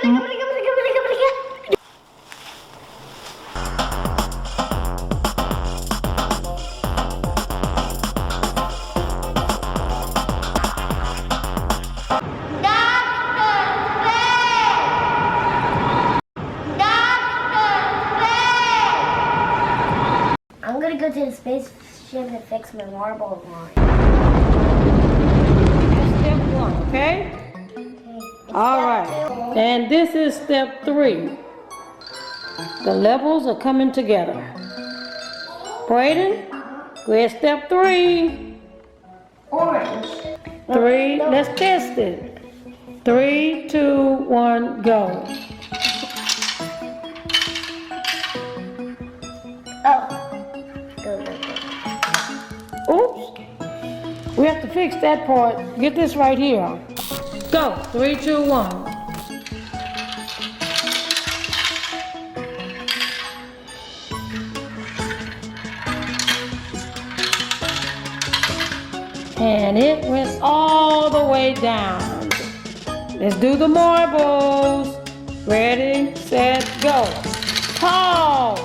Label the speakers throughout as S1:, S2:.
S1: I'm gonna go to the spaceship and fix my marble line.
S2: That's step 1, okay? All right. And this is step 3. The levels are coming together. Braden, go ahead, step 3.
S1: Orange.
S2: 3, let's test it. 3, 2, 1, go.
S1: Oh. Go.
S2: Oops. We have to fix that part. Get this right here. Go. 3, 2, 1. And it went all the way down. Let's do the marbles. Ready, set, go. Pause.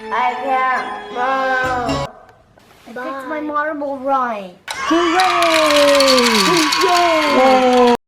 S1: I can't move. I fixed my marble run.
S2: Hooray! Hooray!